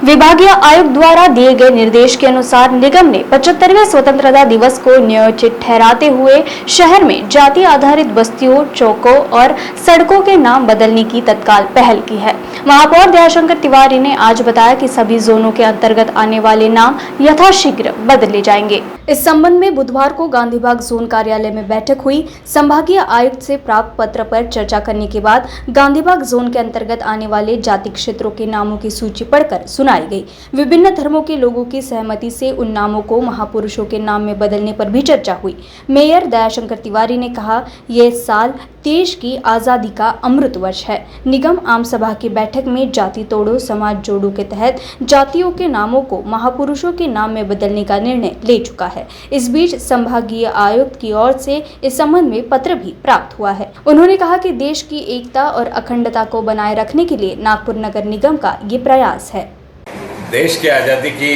विभागीय आयुक्त द्वारा दिए गए निर्देश के अनुसार निगम ने 75वें स्वतंत्रता दिवस को न्यायोचित ठहराते हुए शहर में जाति आधारित बस्तियों, चौकों और सड़कों के नाम बदलने की तत्काल पहल की है। महापौर दयाशंकर तिवारी ने आज बताया कि सभी जोनों के अंतर्गत आने वाले नाम यथाशीघ्र बदले जाएंगे। इस संबंध में बुधवार को गांधीबाग जोन कार्यालय में बैठक हुई। संभागीय आयुक्त से प्राप्त पत्र पर चर्चा करने के बाद गांधीबाग जोन के अंतर्गत आने वाले जाति क्षेत्रों के नामों की सूची पढ़कर सुनाई गई। विभिन्न धर्मों के लोगों की सहमति से उन नामों को महापुरुषों के नाम में बदलने पर भी चर्चा हुई। मेयर दयाशंकर तिवारी ने कहा, यह साल देश की आजादी का अमृत वर्ष है। निगम आम सभा की बैठक में जाति तोड़ो समाज जोड़ो के तहत जातियों के नामों को महापुरुषों के नाम में बदलने का निर्णय ले चुका है। इस बीच संभागीय आयुक्त की ओर से इस संबंध में पत्र भी प्राप्त हुआ है। उन्होंने कहा कि देश की एकता और अखंडता को बनाए रखने के लिए नागपुर नगर निगम का ये प्रयास है। देश की आज़ादी की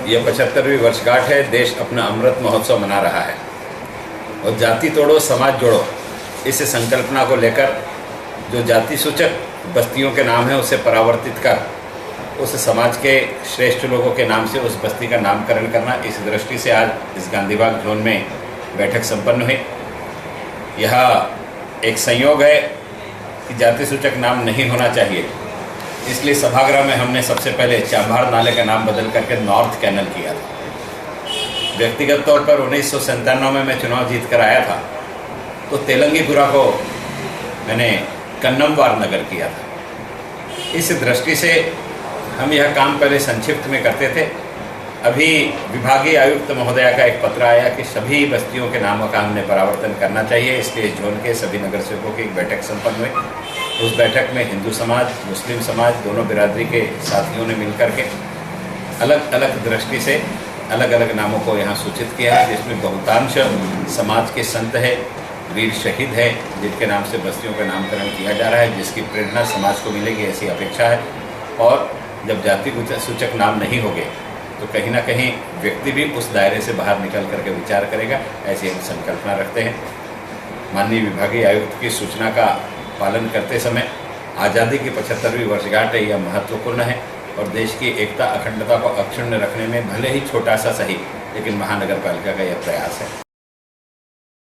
यह 75वीं वर्षगांठ है। देश अपना अमृत महोत्सव मना रहा है और जाति तोड़ो समाज जोड़ो इस संकल्पना को लेकर जो जाति सूचक बस्तियों के नाम है उसे परावर्तित कर उस समाज के श्रेष्ठ लोगों के नाम से उस बस्ती का नामकरण करना, इस दृष्टि से आज इस गांधीबाग जोन में बैठक संपन्न हुई। यह एक संयोग है कि जाति सूचक नाम नहीं होना चाहिए, इसलिए सभागृह में हमने सबसे पहले चांभार नाले का नाम बदल करके नॉर्थ कैनल किया था। व्यक्तिगत तौर पर 1997 में मैं चुनाव जीत कर आया था तो तेलंगीपुरा को मैंने कन्नमवार नगर किया था। इस दृष्टि से हम यह काम पहले संक्षिप्त में करते थे। अभी विभागीय आयुक्त महोदया का एक पत्र आया कि सभी बस्तियों के नामों का हमने परावर्तन करना चाहिए, इसलिए जोन के सभी नगर सेवकों की एक बैठक संपन्न हुई। उस बैठक में हिंदू समाज, मुस्लिम समाज, दोनों बिरादरी के साथियों ने मिलकर के अलग अलग दृष्टि से अलग अलग नामों को यहाँ सूचित किया है, जिसमें बहुतांश समाज के संत है, वीर शहीद है, जिनके नाम से बस्तियों का नामकरण किया जा रहा है, जिसकी प्रेरणा समाज को मिलेगी ऐसी अपेक्षा है। और जब जाति सूचक नाम नहीं होंगे तो कहीं ना कहीं व्यक्ति भी उस दायरे से बाहर निकल करके विचार करेगा, ऐसी हम संकल्पना रखते हैं। माननीय विभागीय आयुक्त की सूचना का पालन करते समय आज़ादी की 75वीं वर्षगांठ है, यह महत्वपूर्ण है और देश की एकता अखंडता को अक्षुण्ण रखने में भले ही छोटा सा सही, लेकिन महानगर पालिका का यह प्रयास है।